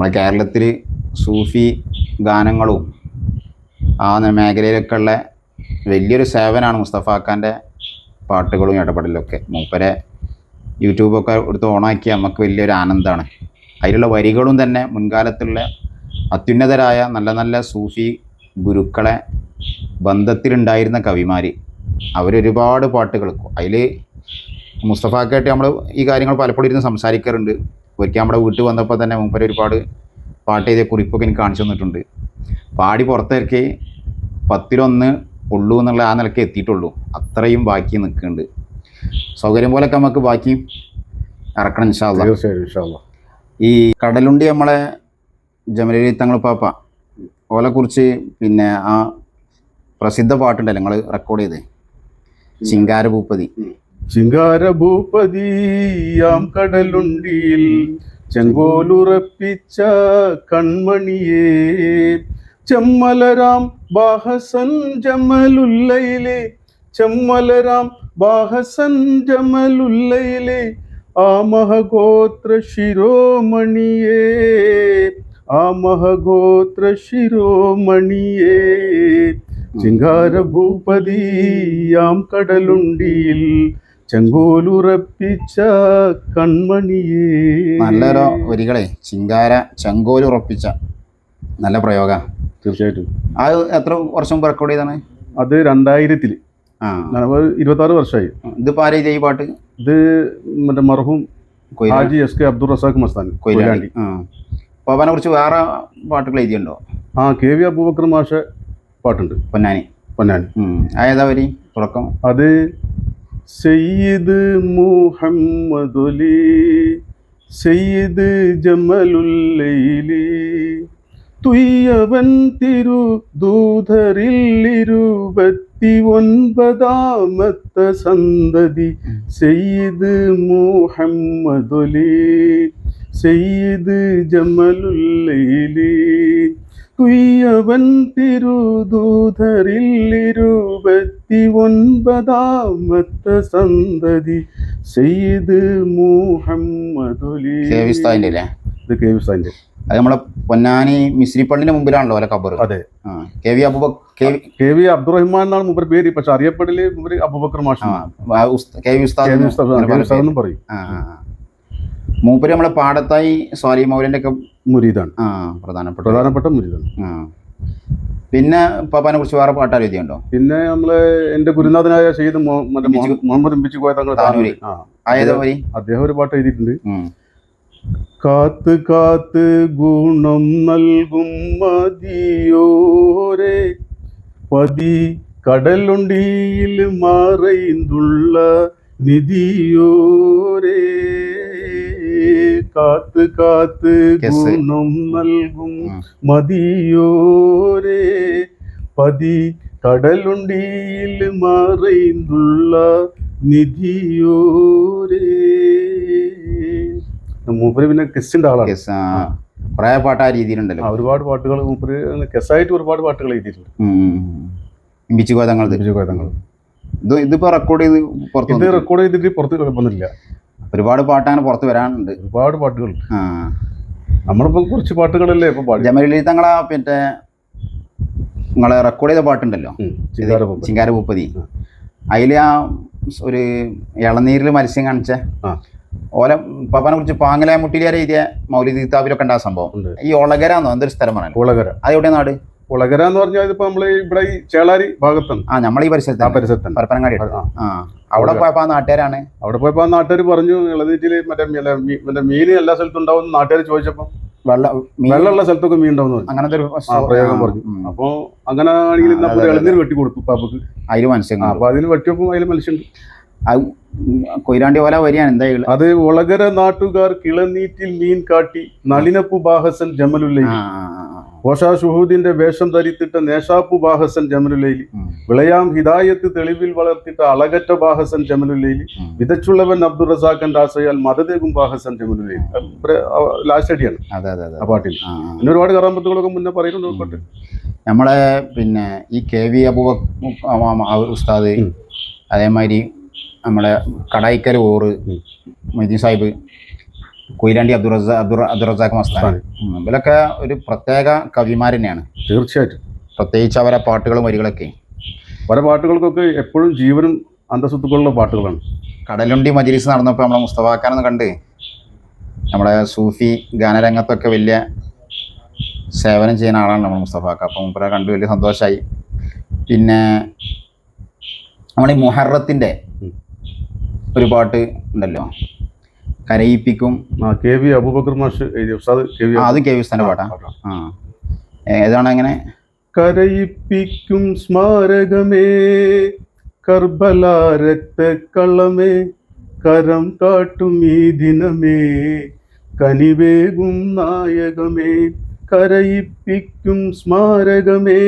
നമ്മളെ കേരളത്തിൽ സൂഫി ഗാനങ്ങളും ആ മേഖലയിലൊക്കെ ഉള്ള വലിയൊരു സേവനമാണ് മുസ്തഫാക്കാൻ്റെ പാട്ടുകളും ഇടപെടലൊക്കെ. മൂപ്പരെ യൂട്യൂബൊക്കെ എടുത്ത് ഓണാക്കി നമുക്ക് വലിയൊരു ആനന്ദമാണ്. അതിലുള്ള വരികളും തന്നെ മുൻകാലത്തുള്ള അത്യുന്നതരായ നല്ല നല്ല സൂഫി ഗുരുക്കളെ ബന്ധത്തിലുണ്ടായിരുന്ന കവിമാർ അവരൊരുപാട് പാട്ടുകൾ അതിൽ മുസ്തഫാക്കായിട്ട് നമ്മൾ ഈ കാര്യങ്ങൾ പലപ്പോഴും ഇരുന്ന് സംസാരിക്കാറുണ്ട്. ഒരിക്കൽ നമ്മുടെ വീട്ടിൽ വന്നപ്പോൾ തന്നെ മൂപ്പര് ഒരുപാട് പാട്ട് ചെയ്ത കുറിപ്പൊക്കെ എനിക്ക് കാണിച്ചു തന്നിട്ടുണ്ട്. പാടി പുറത്തിറക്കി 10-1 ഉള്ളൂ എന്നുള്ള ആ നിലയ്ക്ക് എത്തിയിട്ടുള്ളൂ. അത്രയും ബാക്കി നിൽക്കുന്നുണ്ട്. സൗകര്യം പോലൊക്കെ നമുക്ക് ബാക്കി ഇറക്കണം ഇൻഷാ അല്ലാഹ്. ഈ കടലുണ്ടി നമ്മളെ ജമലുൽ തങ്ങൾ പാപ്പ ഓലെ കുറിച്ച് പിന്നെ ആ പ്രസിദ്ധ പാട്ടുണ്ടല്ലോ നിങ്ങൾ റെക്കോർഡ് ചെയ്ത് ശിങ്കാരഭൂപതി. ശിങ്കാരഭൂപതിയാം കടലുണ്ടിയിൽ ചെങ്കോലുറപ്പിച്ച കൺമണിയേ, ചെമ്മലരാം ബാഹസൻ ജമലുല്ലയിലെ, ചെമ്മലരാം ബാഹസൻ ജമലുല്ലയിലെ ആ മഹഗോത്ര ശിരോമണിയേ, ആ മഹഗോത്ര ശിരോമണിയേ, ശിങ്കാരഭൂപതിയാം കടലുണ്ടിയിൽ ചെങ്കോലുറപ്പിച്ച കൺമണിയേ. നല്ലൊരു വരികളെ ചെങ്കോലുറപ്പിച്ച നല്ല പ്രയോഗ. തീർച്ചയായിട്ടും. അത് എത്ര വർഷം മുമ്പ് റെക്കോർഡ് ചെയ്താണ്? അത് 2000-ൽ. 26 വർഷമായി. ഇതിപ്പോൾ ആരാ ഈ പാട്ട്? ഇത് മറ്റേ മർഹൂം ഹാജി SK അബ്ദുൾ റസാഖ് മസ്താനി കൊയിലാണ്ടി. പാപ്പാനെ കുറിച്ച് വേറെ പാട്ടുകൾ എഴുതിയുണ്ടോ? KV അബൂബക്കർ മാഷ പാട്ടുണ്ട്, പൊന്നാനി. ഏതാ വരി തുടക്കം? അത് സയ്യിദ് മുഹമ്മദുലി സയ്യിദ് ജമലുല്ലൈലി തുയ്യവൻ തിരുദൂതരിൽ 29ാമത്തെ സന്തതി സയ്യിദ് മുഹമ്മദുലി സയ്യിദ് ജമലുല്ലൈലി തുയ്യവൻ തിരുദൂതരിൽ 29ാമത്തെ സന്തതി സയ്യിദ് മുഹമ്മദുലി. ഇത് KV ഉസ്താദിന്റെ. അത് നമ്മളെ പൊന്നാനി മിസ്രി പള്ളിന്റെ മുമ്പിലാണല്ലോ അല്ലെ ഖബർ? അതെ. KV അബ്ദുറഹ്മാൻ എന്നാണ് മൂപ്പർ പേര്, പക്ഷെ അറിയപ്പെടല് അബൂബക്കർ മാഷ്, KV ഉസ്താദ് എന്നും പറയും. മൂപ്പര് നമ്മളെ പാടത്തായി സ്വാലി മൗലന്റെ ഒക്കെ മുരീദാണ്. പ്രധാനപ്പെട്ട മുരീദാണ്. പിന്നെ പാപ്പാനെ കുറിച്ച് വേറെ പാട്ടാൽ എഴുതിയുണ്ടോ? പിന്നെ നമ്മള് എന്റെ ഗുരുനാഥനായ സയ്യിദ് മുഹമ്മദ് ഇമ്പിച്ചി കോയ തങ്ങൾ അദ്ദേഹം ഒരു പാട്ട് എഴുതിയിട്ടുണ്ട്. കാത്ത് കാത്ത് ഗുണം നൽകും മതിയോരെ പതി കടലുണ്ടിയിൽ മറൈന്തുള്ള നിധിയോരേ, കാത്ത് കാത്ത് ഗുണം നൽകും മതിയോരേ പതി കടലുണ്ടിയിൽ മറൈന്തുള്ള നിധിയോരേ. മൂപ്പര് പിന്നെ കെസ്സിന്റെ ആളാണ്. കുറെ പാട്ട് ആ രീതിയിലുണ്ടല്ലോ. ഒരുപാട് പാട്ടുകൾ മൂപ്പര് കെസ്സായിട്ട് ഒരുപാട് പാട്ടുകൾ എഴുതിയിട്ടുണ്ട്. ഇതിപ്പോ റെക്കോർഡ് ചെയ്തിട്ട് പുറത്ത് വന്നില്ല. ഒരുപാട് പാട്ട് അങ്ങനെ പുറത്ത് വരാനുണ്ട്. ഒരുപാട് പാട്ടുകൾ. നമ്മളിപ്പോ കുറച്ച് പാട്ടുകളല്ലേ ഇപ്പൊ ജമലുൽ തങ്ങളെ പിന്നെ നിങ്ങളെ റെക്കോർഡ് ചെയ്ത പാട്ടുണ്ടല്ലോ ശിങ്കാരഭൂപതി. അതിൽ ആ ഒരു ഇളനീരിൽ മത്സ്യം കാണിച്ച ഓല പാപ്പാനെ കുറിച്ച് പാങ്ങലാമുട്ടിലിയാരെ എഴുതിയ മൗലിദ് കിതാബിലൊക്കെ ഉണ്ടായ സംഭവം. ഈ ഒളകരാന്നോ എന്തൊരു സ്ഥലമാണ്? ഒളകര. അതെവിടെ നാട്? ഒളകര എന്ന് പറഞ്ഞാൽ ഇതിപ്പോ നമ്മള് ഇവിടെ ഈ ചേളാരി ഭാഗത്താണ്. നമ്മളീ പരിസരത്താണ് പരപ്പനങ്ങാടി. അവിടെ പോയപ്പോ ആ നാട്ടുകാരാണ്. അവിടെ പോയപ്പോ ആ നാട്ടുകാർ പറഞ്ഞു ഇളനീറ്റില് മറ്റേ മീൻ എല്ലാ സ്ഥലത്തും ഉണ്ടാവും. നാട്ടുകാർ ചോദിച്ചപ്പോ വെള്ളമുള്ള സ്ഥലത്തൊക്കെ മീൻ ഉണ്ടാവും അങ്ങനത്തെ ഒരു പ്രയോഗം പറഞ്ഞു. അപ്പൊ അങ്ങനെ ആണെങ്കിൽ ഇളനീര് വെട്ടി കൊടുത്തു പാപ്പക്ക്. അതിൽ മത്സ്യം. അപ്പൊ അതിന് വെട്ടിയപ്പോ അതിൽ മത്സ്യമുണ്ട്. കൊയിലാണ്ടി പോലെ വരികയാണ് എന്തായാലും. അത് ഒളകര നാട്ടുകാർ കിളനീറ്റിൽ മീൻ കാട്ടി നളിനപ്പു ബാഹസൻ ജമലുല്ലൈലി, ഓഷാ ഷുഹൂദിന്റെ വേഷം ധരിത്തിട്ട നേഷാപ്പു ബാഹസൻ ജമലുല്ലൈലി, വിളയാം ഹിദായത്ത് തെളിവിൽ വളർത്തിട്ട അളകറ്റ ബാഹസൻ ജമലുല്ലൈലി, വിതച്ചുള്ളവൻ അബ്ദുൾ റസാഖന്റെ ആശയാൽ മതദേകും ബാഹസൻ ജമലുല്ലൈലി. ലാസ്റ്റ് അടിയാണ് ആ പാട്ടിൽ. പിന്നെ ഒരുപാട് കറാമ്പത്തുകളൊക്കെ മുന്നേ പറയുന്നുണ്ട്. നമ്മളെ പിന്നെ ഈ KV അബൂബക്കർ ഉസ്താദ്, അതേമാതിരി നമ്മളെ കടായിക്കൽ ഓറ് മൊയ്തീൻ സാഹിബ്, കൊയിലാണ്ടി അബ്ദുറസാഖ് മസ്താനി. ഇവരൊക്കെ ഒരു പ്രത്യേക കവിമാർ തന്നെയാണ് തീർച്ചയായിട്ടും. പ്രത്യേകിച്ച് അവരെ പാട്ടുകളും വരികളൊക്കെ. പല പാട്ടുകൾക്കൊക്കെ എപ്പോഴും ജീവനും അന്തസ്സുള്ള പാട്ടുകളാണ്. കടലുണ്ടി മജ്‌ലിസ് നടന്നപ്പോൾ നമ്മളെ മുസ്തഫാക്കാനൊന്ന് കണ്ട് നമ്മുടെ സൂഫി ഗാനരംഗത്തൊക്കെ വലിയ സേവനം ചെയ്യുന്ന ആളാണ് നമ്മൾ മുസ്തഫാക്ക. അപ്പം മൂപ്പരെ കണ്ട് വലിയ സന്തോഷമായി. പിന്നെ നമ്മൾ ഈ മുഹറത്തിൻ്റെ ഒരു പാട്ട് ഉണ്ടല്ലോ, കരയിപ്പിക്കും, KV അബൂബക്കർ മാഷ് എഴുതിയ ഉസ്താദ് അത് കെ വി ഉസ്താദിന്റെ പാട്ടാ. ആ ഏതാണ് അങ്ങനെ? കരയിപ്പിക്കും സ്മാരകമേ കർബല രക്തക്കളമേ കരം കാട്ടും ഈ ദിനമേ കനിവേകും നായകമേ. കരയിപ്പിക്കും സ്മാരകമേ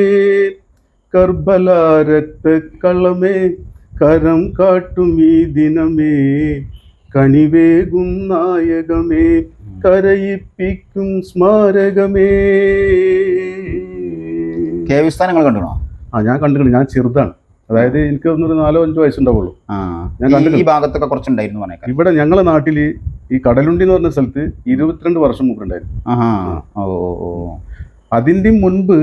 കർബല രക്തക്കളമേ കരം കാട്ടും ഈ ദിനമേ കനിവേകും നായകമേ കരയിപ്പിക്കും സ്മാരകമേ. കെ വി ഉസ്താദ് നിങ്ങൾ കണ്ടിണോ? ഞാൻ കണ്ടിട്ടുണ്ട്. ഞാൻ ചെറുതാണ്, അതായത് എനിക്ക് ഒന്നൊരു 4-5 വയസ്സുണ്ടാവുള്ളൂ. ഞാൻ കണ്ടിട്ടുണ്ട്. ഈ ഭാഗത്തൊക്കെ കുറച്ചുണ്ടായിരുന്നു പറഞ്ഞേക്കാം. ഇവിടെ ഞങ്ങളെ നാട്ടിൽ ഈ കടലുണ്ടി എന്ന് പറഞ്ഞ സ്ഥലത്ത് 22 വർഷം മുമ്പ് ഉണ്ടായിരുന്നു. അതിന്റെ മുൻപ്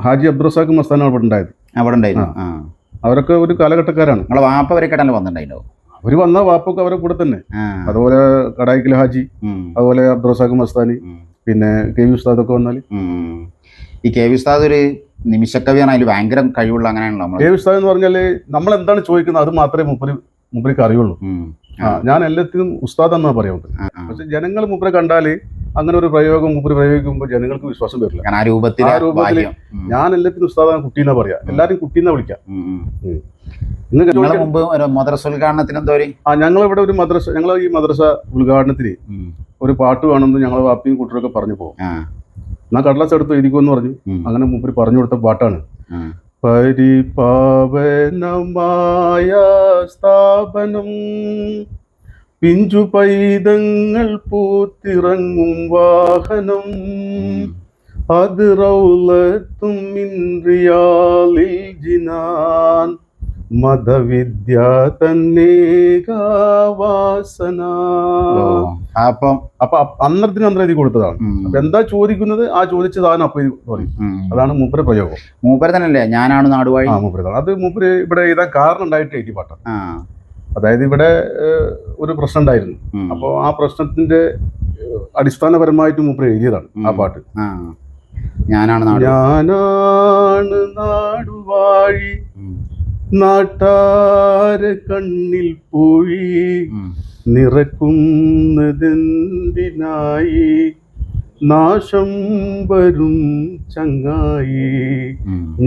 ഹാജി അബ്ദുറസാഖ് മസ്താൻ അവിടെ ഉണ്ടായത്. അവരൊക്കെ ഒരു കാലഘട്ടക്കാരാണ്. നമ്മളെ വാപ്പ വരെ കടലിൽ വന്നിട്ടുണ്ടായില്ലോ. അവര് വന്ന വാപ്പൊക്കെ അവരെ കൂടെ തന്നെ. അതുപോലെ കടായിക്കൽ ഹാജി, അതുപോലെ അബ്ദുറസാഖ് മസ്താനി, പിന്നെ KV ഉസ്താദൊക്കെ വന്നാൽ. ഈ KV ഉസ്താദ് ഒരു നിമിഷക്കവിയാണ്, അതിൽ ഭയങ്കര കഴിവുള്ള അങ്ങനെയാണല്ലോ. KV ഉസ്താദ് എന്ന് പറഞ്ഞാല് നമ്മൾ എന്താണ് ചോദിക്കുന്നത് അത് മാത്രമേ മൂപ്പർക്ക് അറിയുള്ളൂ. ഞാൻ എല്ലാത്തിനും ഉസ്താദ് എന്നാ പറയുന്നത്. പക്ഷെ ജനങ്ങൾ മൂപ്പരെ കണ്ടാല് അങ്ങനെ ഒരു പ്രയോഗം മൂപ്പര് പ്രയോഗിക്കുമ്പോൾ ജനങ്ങൾക്ക് വിശ്വാസം വരില്ല. ആ രൂപത്തില് ഞാൻ എല്ലാത്തിനും ഉസ്താദാണ്, കുട്ടീന്നാ പറയാ. എല്ലാരും കുട്ടീന്നാ വിളിക്കാം. മുമ്പ് ഒരു മദ്രസ ഉദ്ഘാടനത്തിന് എന്തോ ഞങ്ങളിവിടെ ഒരു മദ്രസ, ഞങ്ങൾ ഈ മദ്രസ ഉദ്ഘാടനത്തിന് ഒരു പാട്ട് വേണമെന്ന് ഞങ്ങളെ വാപ്പിയും കുട്ടികളൊക്കെ പറഞ്ഞു പോകും. എന്നാ കടലാസ് എടുത്ത് എഴുതിക്കുമെന്ന് പറഞ്ഞു. അങ്ങനെ മൂപ്പര് പറഞ്ഞു കൊടുത്ത പാട്ടാണ്. പരിപാവനമായ സ്ഥാപനം പിഞ്ചു പൈതങ്ങൾ പൂത്തിറങ്ങും വാഹനം അത് റൗളത്തും മിൻ റിയാലിൽ ജിനാൻ മതവിദ്യ തന്നേകാവാസന. അപ്പൊ അന്നത്തിന് എഴുതി കൊടുത്തതാണ്. അപ്പൊ എന്താ ചോദിക്കുന്നത് ആ ചോദിച്ച സാധനം അപ്പൊ പറയും. അതാണ് മൂപ്പര് പ്രയോഗം. മൂപ്പര് തന്നെയല്ലേ ഞാനാണ് നാടുവാഴി. മൂപ്പര് അത് മൂപ്പര് ഇവിടെ എഴുതാൻ കാരണം ഉണ്ടായിട്ട് എഴുതി പാട്ടാണ്. അതായത് ഇവിടെ ഒരു പ്രശ്നം ഉണ്ടായിരുന്നു. അപ്പോൾ ആ പ്രശ്നത്തിന്റെ അടിസ്ഥാനപരമായിട്ട് മൂപ്പര് എഴുതിയതാണ് ആ പാട്ട്. ഞാനാണ് നാടുവാഴി നാട്ടാര കണ്ണിൽ പോയി നിറക്കുന്നതെന്തിനായി നാശം വരും ചങ്ങായി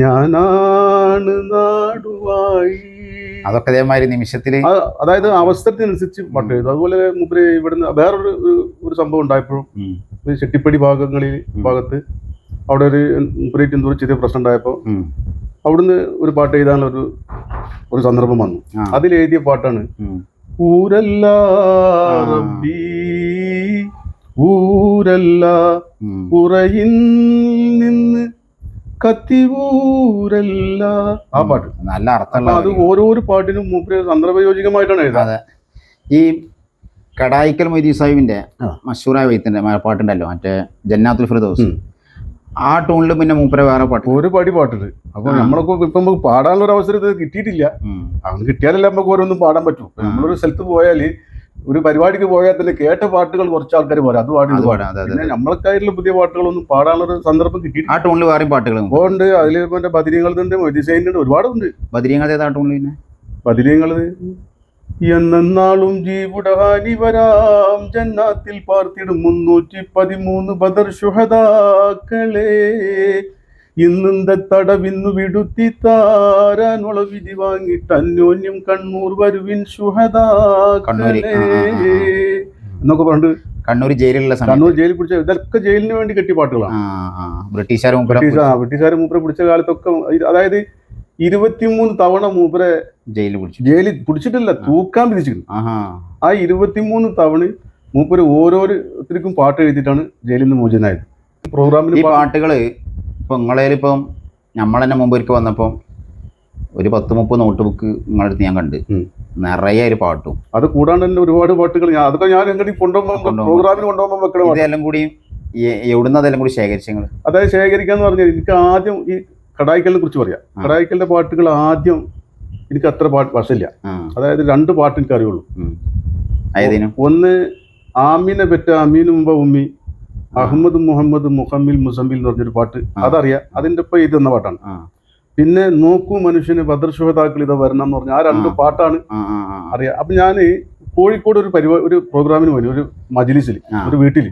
ഞാനാണ് നാടുവാഴി. അതൊക്കെ അതേമാതിരി നിമിഷത്തില്, അതായത് അവസരത്തിനനുസരിച്ച് പാട്ട് എഴുതും. അതുപോലെ മൂപ്പര് ഇവിടുന്ന് വേറൊരു സംഭവം ഉണ്ടായപ്പോഴും ചെട്ടിപ്പടി ഭാഗത്ത് അവിടെ ഒരു മൂപ്പരേറ്റ് എന്തോ ചെറിയ പ്രശ്നം ഉണ്ടായപ്പോൾ അവിടുന്ന് ഒരു പാട്ട് എഴുതാനുള്ള ഒരു സന്ദർഭം വന്നു. അതിലെഴുതിയ പാട്ടാണ് ഊരല്ല റബ്ബി ഊരല്ല പുറയിൽ നിന്ന് കത്തി ഊരല്ല. ആ പാട്ട് നല്ല അർത്ഥമുള്ള. അത് ഓരോരോ പാട്ടിനും മൂപ്പര് സന്ദർഭയോജികമായിട്ടാണ് എഴുതാതെ. ഈ കടായിക്കൽ മൊയ്തീൻ സാഹിബിന്റെ മഷൂറായ വൈത്തിന്റെ പാട്ടുണ്ടല്ലോ, മറ്റേ ജന്നാത്തുൽ ഫിർദൗസ്, ആ ടൂണിൽ പിന്നെ മൂപ്പര വേറെ പാട്ട് ഒരു പടി പാട്ടുണ്ട്. അപ്പൊ നമ്മളൊക്കെ ഇപ്പൊ നമുക്ക് പാടാനുള്ള ഒരു അവസരം ഇത് കിട്ടിയിട്ടില്ല. അങ്ങനെ കിട്ടിയാലല്ലേ നമുക്ക് ഓരോന്നും പാടാൻ പറ്റും. നമ്മളൊരു സ്ഥലത്ത് പോയാല് ഒരു പരിപാടിക്ക് പോയാൽ തന്നെ കേട്ട പാട്ടുകൾ കുറച്ച് ആൾക്കാർ പോരാ, അത് പാടി പിന്നെ നമ്മളൊക്കെയായിട്ടുള്ള പുതിയ പാട്ടുകളൊന്നും പാടാനുള്ള ഒരു സന്ദർഭം കിട്ടിയിട്ടില്ല. ആ ടൂണിൽ വേറെ പാട്ടുകളും ഉണ്ട്. അതിൽ മറ്റേ ബദിരീങ്ങളുണ്ട്, മൊയ്തീസൈനുണ്ട്, ഒരുപാടുണ്ട്. ബദിരീങ്ങൾ ഏതാ ടൂണിൽ? പിന്നെ ബദിരീങ്ങള് എന്നാളും ജീവുടഹാനി വരാം ജന്നാത്തിൽ പാർത്തിടും 313 ബദർ ശുഹദാക്കളെ ഇന്നെന്ത തടവിന്നു വിടുത്തി താരാനുള്ള വിധി വാങ്ങിട്ട് അന്യോന്യം കണ്ണൂർ വരുവിൻ ശുഹദാക്കളെ എന്നൊക്കെ പറഞ്ഞിട്ട് കണ്ണൂർ ജയിലിലുള്ള കണ്ണൂർ ജയിലിൽ പിടിച്ച ഇതൊക്കെ ജയിലിന് വേണ്ടി കെട്ടിയ പാട്ടുകളാണ്. ബ്രിട്ടീഷുകാർ മൂപ്പരെ പിടിച്ച കാലത്തൊക്കെ, അതായത് 23 തവണ മൂപ്പരെ ജയിലിൽ പിടിച്ചിട്ടില്ല, തൂക്കാൻ വിധിച്ചിരുന്നു. ആ 23 തവണ മൂപ്പര് ഓരോരുത്തർക്കും പാട്ട് എഴുതിയിട്ടാണ് ജയിലിൽ നിന്ന് മോചനായത്. പ്രോഗ്രാമിൽ ഈ പാട്ടുകള് ഇപ്പൊ നിങ്ങളേലിപ്പം നമ്മൾ തന്നെ മുമ്പ് വന്നപ്പം ഒരു 10-30 നോട്ട് ബുക്ക് നിങ്ങളുടെ അടുത്ത് ഞാൻ കണ്ട്. നിറയെ ഒരു പാട്ടും. അത് കൂടാണ്ട് തന്നെ ഒരുപാട് പാട്ടുകൾ അതൊക്കെ ഞാൻ എങ്ങനെ കൊണ്ടുപോകുമ്പോൾ പ്രോഗ്രാമിന് കൊണ്ടുപോകുമ്പോൾ വെക്കണം. ഇതെല്ലാം കൂടി എവിടുന്നതെല്ലാം കൂടി ശേഖരിച്ചു? അതായത് ശേഖരിക്കാന്ന് പറഞ്ഞാൽ എനിക്ക് ആദ്യം ഈ കടായിക്കലിനെ കുറിച്ച് പറയാം. കടായിക്കലിന്റെ പാട്ടുകൾ ആദ്യം എനിക്ക് അത്ര വശമില്ല. അതായത് 2 പാട്ട് എനിക്ക് അറിയുള്ളൂ. ഒന്ന് ആമീനെ പെറ്റ അമീന് മുമ്പ് ഉമ്മി, അഹമ്മദ് മുഹമ്മദ് മുഹമ്മിൽ മുസമ്മിൽ എന്ന് പറഞ്ഞൊരു പാട്ട്, അതറിയാം. അതിന്റെ ഇപ്പൊ ഇത് എന്ന പാട്ടാണ്. പിന്നെ നോക്കൂ മനുഷ്യന് ഭദ്രശോതാക്കൾ ഇതാ വരണം എന്ന് പറഞ്ഞ ആ 2 പാട്ടാണ് അറിയാം. അപ്പൊ ഞാൻ കോഴിക്കോട് ഒരു പ്രോഗ്രാമിന് പോയി, ഒരു മജ്ലിസിൽ, ഒരു വീട്ടിൽ.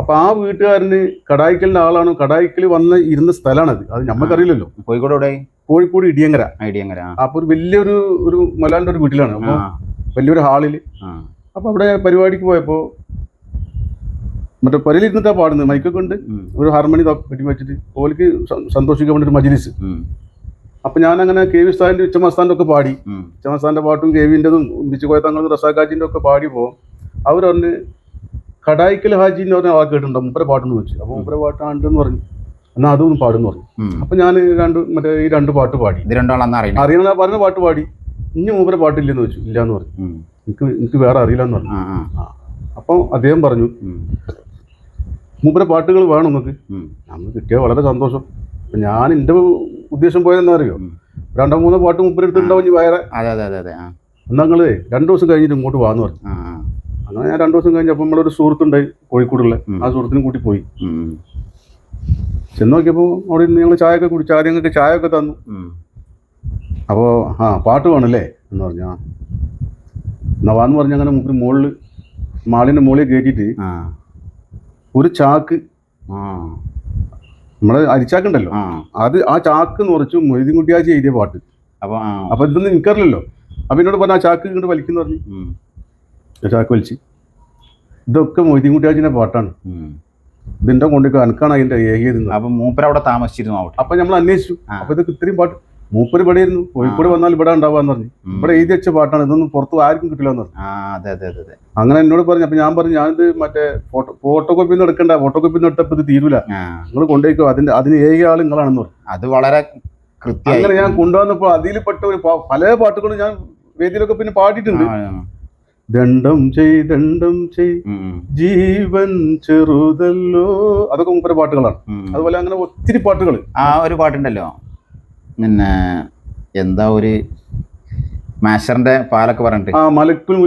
അപ്പൊ ആ വീട്ടുകാരന് കടായിക്കലിന്റെ ആളാണ്, കടായിക്കൽ വന്ന് ഇരുന്ന സ്ഥലമാണത്. അത് ഞമ്മക്കറിയില്ലല്ലോ. കോഴിക്കോട് ഇടിയങ്ങര. അപ്പൊ ഒരു വലിയൊരു മലാലിന്റെ ഒരു വീട്ടിലാണ്. അപ്പൊ വലിയൊരു ഹാളില്. അപ്പൊ അവിടെ പരിപാടിക്ക് പോയപ്പോ മറ്റേ പരിലിരുന്നിട്ടാ പാടുന്നത്, മൈക്കൊക്കെ ഉണ്ട്, ഒരു ഹാർമണി വെട്ടി വെച്ചിട്ട് ഓലിക്ക് സന്തോഷിക്കാൻ വേണ്ടി ഒരു മജ്ലിസ്. അപ്പൊ ഞാൻ അങ്ങനെ കെ വി സ്ഥാനിന്റെ ഉച്ചമസ്ഥാന്റെ ഒക്കെ പാടി, ഉച്ചമസ്ഥാന്റെ പാട്ടും കെ വിൻ്റെതും ബിച്ചുകോയത്തങ്ങളും റസാഖാജിന്റെ ഒക്കെ പാടി പോകും. അവർ പറഞ്ഞ് കടായിക്കൽ ഹാജി എന്ന് പറഞ്ഞ ആൾ കേട്ടിട്ടുണ്ടോ, മൂപ്പരെ പാട്ടെന്ന് വെച്ചു. അപ്പൊ മൂപ്പരെ പാട്ടാണ്ടെന്ന് പറഞ്ഞു, എന്നാ അതൊന്നും പാടുന്നു പറഞ്ഞു. അപ്പൊ ഞാൻ ഈ 2 പാട്ട് പാടി, അറിയണ പറഞ്ഞ പാട്ട് പാടി. ഇനി മൂപ്പരെ പാട്ടില്ലെന്ന് വെച്ചു. ഇല്ലാന്ന് പറഞ്ഞു. എനിക്ക് വേറെ അറിയില്ലെന്ന് പറഞ്ഞു. അപ്പം അദ്ദേഹം പറഞ്ഞു, മൂപ്പരെ പാട്ടുകൾ വേണം നമുക്ക്. നമ്മൾ കിട്ടിയ വളരെ സന്തോഷം. അപ്പൊ ഞാൻ എന്റെ ഉദ്ദേശം പോയതെന്നാ അറിയോ, 2-3 പാട്ട് മൂപ്പര് എടുത്തിട്ടുണ്ടാവും വേറെ. എന്നാ നിങ്ങള് 2 ദിവസം കഴിഞ്ഞിട്ട് ഇങ്ങോട്ട് വാന്ന് പറഞ്ഞു. അങ്ങനെ ഞാൻ 2 ദിവസം കഴിഞ്ഞപ്പോൾ നമ്മളൊരു സുഹൃത്തുണ്ടായി കോഴിക്കോടുള്ള, ആ സുഹൃത്തിനും കൂട്ടി പോയി. ചെന്ന് നോക്കിയപ്പോൾ അവിടെ ഞങ്ങൾ ചായയൊക്കെ കുടിച്ച്, ആദ്യം ഞങ്ങൾക്ക് ചായ ഒക്കെ തന്നു. അപ്പോൾ പാട്ട് വേണമല്ലേ എന്ന് പറഞ്ഞാ എന്നാ വാന്ന് പറഞ്ഞ അങ്ങനെ മൂപ്പര് മാളിന്റെ മുകളിൽ കയറ്റിയിട്ട് ഒരു ചാക്ക്, നമ്മളെ അരിച്ചാക്കുണ്ടല്ലോ, ആ ചാക്ക് നിറച്ചു മൊയ്തീൻ കുട്ടിയാച്ചി എഴുതിയ പാട്ട്. അപ്പൊ ഇതൊന്നും എനിക്കറിയില്ലല്ലോ. അപ്പൊ എന്നോട് പറഞ്ഞ ആ ചാക്ക് ഇങ്ങോട്ട് വലിക്കുന്ന പറഞ്ഞു. ചാക്ക് വലിച്ച്, ഇതൊക്കെ മൊയ്തീൻ കുട്ടിയാച്ചിന്റെ പാട്ടാണ്, ഇതിന്റെ കൊണ്ടേക്ക് അനക്കാണ് അതിന്റെ ഏകിയത്. അപ്പൊ മൂപ്പര് അവിടെ താമസിച്ചിരുന്നു. അപ്പൊ നമ്മൾ അന്വേഷിച്ചു. അപ്പൊ ഇതൊക്കെ ഇത്രയും പാട്ട് മൂപ്പര് ഇവിടെ ഇരുന്നു, കോഴിക്കോട് വന്നാൽ ഇവിടെ ഉണ്ടാവാന്ന് പറഞ്ഞു. ഇവിടെ എഴുതി വെച്ച പാട്ടാണ്, ഇതൊന്നും പുറത്ത് ആർക്കും കിട്ടില്ല എന്ന് പറഞ്ഞു. അങ്ങനെ എന്നോട് പറഞ്ഞു. അപ്പൊ ഞാൻ പറഞ്ഞു, ഞാനിത് മറ്റേ ഫോട്ടോകോപ്പി ഒന്നും എടുക്കണ്ട, ഫോട്ടോകോപ്പി ഒന്നും എടുത്തപ്പോ ഇത് തീരൂല, നിങ്ങൾ കൊണ്ടുപോയിക്കോ, അതിന് ഏക ആൾ നിങ്ങളാണെന്ന് പറഞ്ഞു. അത് വളരെ കൃത്യം. അങ്ങനെ ഞാൻ കൊണ്ടുവന്നപ്പോ അതിൽ പെട്ട പല പാട്ടുകളും ഞാൻ വേദിയിലൊക്കെ പിന്നെ പാടിയിട്ടുണ്ട്. ദണ്ഡം ചെയ് ജീവൻ ചെറുതല്ലോ, അതൊക്കെ മൂപ്പര പാട്ടുകളാണ്. അതുപോലെ അങ്ങനെ ഒത്തിരി പാട്ടുകൾ. ആ ഒരു പാട്ടുണ്ടല്ലോ, പിന്നെ എന്താ ഒരു മാഷറിന്റെ പാലൊക്കെ പറഞ്ഞിട്ട്, മലക്കുൽ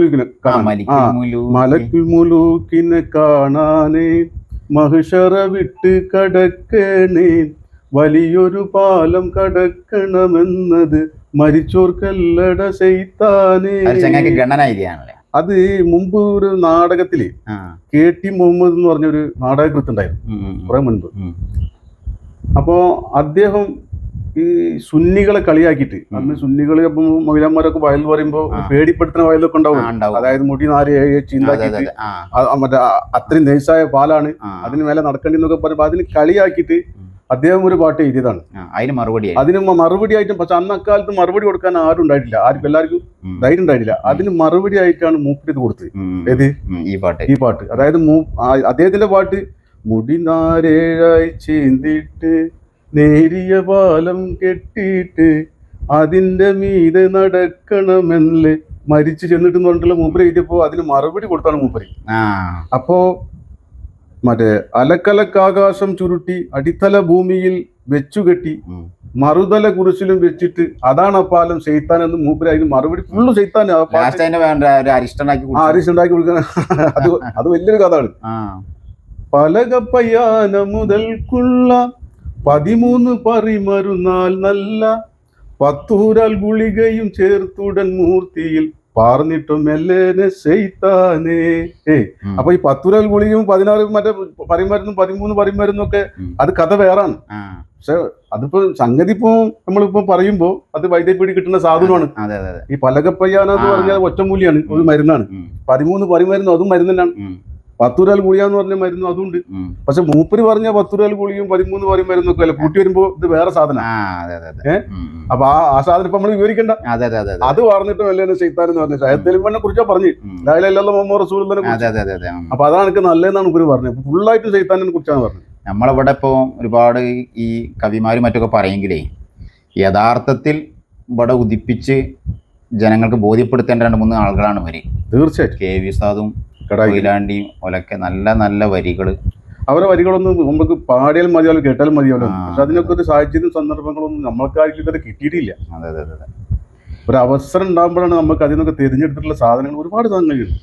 മുലൂക്കിനെ കാണാനേ മഹിഷറ വിട്ട് കടക്കണേ, വലിയൊരു പാലം കടക്കണമെന്നത് മരിച്ചോർക്കല്ലട ശൈത്താനേ. അത് മുമ്പ് ഒരു നാടകത്തില് KT മുഹമ്മദ് എന്ന് പറഞ്ഞൊരു നാടകകൃത്തുണ്ടായിരുന്നു കുറെ മുൻപ്. അപ്പോ അദ്ദേഹം ഈ സുന്നികളെ കളിയാക്കിയിട്ട്, അന്ന് സുന്നികള് അപ്പം മഹിളന്മാരൊക്കെ വയൽ പറയുമ്പോ പേടിപ്പെടുത്തുന്ന വയലൊക്കെ ഉണ്ടാവും. അതായത് മുടി 4 ചീന്താക്കിയിട്ട് മറ്റേ അത്രയും നൈസായ പാലാണ്, അതിന് മേലെ നടക്കേണ്ടെന്നൊക്കെ പറയുമ്പോ അതിന് കളിയാക്കിയിട്ട് അദ്ദേഹം ഒരു പാട്ട് എഴുതിയതാണ്. അതിന് മറുപടി ആയിട്ടും, പക്ഷെ അന്ന് അക്കാലത്ത് മറുപടി കൊടുക്കാൻ ആരും ഉണ്ടായിട്ടില്ല, എല്ലാവർക്കും ധൈര്യം ഉണ്ടായിട്ടില്ല. അതിന് മറുപടി ആയിട്ടാണ് മൂപ്പര് ഇത് കൊടുത്തത്. ഏത് ഈ പാട്ട് അതായത് അദ്ദേഹത്തിന്റെ പാട്ട്, മുടി 4 ചീന്തിട്ട് നേരിയ പാലം കെട്ടിയിട്ട് അതിന്റെ മീതെ നടക്കണമെന്നല്ലേ മരിച്ചു ചെന്നിട്ട് പറഞ്ഞിട്ടുള്ള മൂപ്പര് എഴുതിയപ്പോ അതിന് മറുപടി കൊടുത്താണ് മൂപ്പര്. അപ്പോ മറ്റേ അലക്കലക്കാകാശം ചുരുട്ടി അടിത്തല ഭൂമിയിൽ വെച്ചുകെട്ടി മറുതല കുരിശിലും വെച്ചിട്ട് അതാണ് ആ പാലം ശൈത്താൻ എന്ന് മൂപ്പര് അതിന് മറുപടി ഫുള്ള് ശൈത്താൻ അരിഷ്ടണ്ടാക്കി കൊടുക്കാൻ. അത് വലിയൊരു കഥയാണ്. പലകപ്പയ്യാന മുതൽക്കുള്ള 13 പരിമരുന്നാൽ നല്ല 10 ഗുളികയും ചേർത്തുടൻ മൂർത്തിയിൽ പറഞ്ഞിട്ടും മെല്ലേനെ ശൈത്താനേ. അപ്പൊ ഈ 10 ഗുളികയും 16 മറ്റേ പരിമരുന്നും 13 പരിമരുന്നും ഒക്കെ അത് കഥ വേറാണ്. പക്ഷെ അതിപ്പോ സംഗതി ഇപ്പോ നമ്മളിപ്പോ പറയുമ്പോ അത് വൈദ്യപ്പീടി കിട്ടുന്ന സാധനമാണ്. ഈ പലകപ്പയ്യാന എന്ന് പറഞ്ഞാൽ ഒറ്റമൂലിയാണ്, ഒരു മരുന്നാണ്. 13 പരിമരുന്നും അതും മരുന്ന് തന്നെയാണ്. 10 ഗുളിക എന്ന് പറഞ്ഞ മരുന്നും അതുണ്ട്. പക്ഷെ മൂപ്പര് പറഞ്ഞ 10 ഗുളിയും 13 മരുന്നൊക്കെ അല്ല, കൂട്ടി വരുമ്പോ ഇത് വേറെ സാധനം. അപ്പൊ ആ സാധനം ഇപ്പൊ നമ്മൾ വിവരിക്കണ്ട. അത് പറഞ്ഞിട്ട് വല്ല ശൈത്താൻ എന്ന് പറഞ്ഞ ഷഹത്തേലിനെ കുറിച്ചാ പറഞ്ഞു. മുഹമ്മദ് റസൂലുള്ളാഹിനെ കുറിച്ച്. അപ്പൊ അതാണ് എനിക്ക് നല്ലതെന്നാണ് ഇവര് പറഞ്ഞത്. ഫുള്ളായിട്ട് ശൈത്താനിനെ കുറിച്ചാണ് പറഞ്ഞത്. നമ്മളിവിടെ ഇപ്പോ ഒരുപാട് ഈ കവിമാരും മറ്റൊക്കെ പറയെങ്കിലേ യഥാർത്ഥത്തിൽ ഇവിടെ ഉദിപ്പിച്ച് ജനങ്ങൾക്ക് ബോധ്യപ്പെടുത്തേണ്ട 2-3 ആളുകളാണ് ഇവര്. തീർച്ചയായിട്ടും കെ വി ഉസ്താദും കടായി കൊയിലാണ്ടിയും ഓലൊക്കെ നല്ല നല്ല വരികൾ. അവരെ വരികളൊന്നും നമുക്ക് പാടിയാലും മതിയാലും കേട്ടാലും മതിയാലും. ആ. പക്ഷെ അതിനൊക്കെ ഒരു സാഹചര്യം സന്ദർഭങ്ങളൊന്നും നമ്മൾക്കാർക്കും ഇതുവരെ കിട്ടിയിട്ടില്ല. അതെ അതെ അതെ. ഒരു അവസരം ഉണ്ടാകുമ്പോഴാണ് നമുക്ക് അതിൽ നിന്നൊക്കെ തിരഞ്ഞെടുത്തിട്ടുള്ള സാധനങ്ങൾ ഒരുപാട് സാധനങ്ങളുണ്ട്.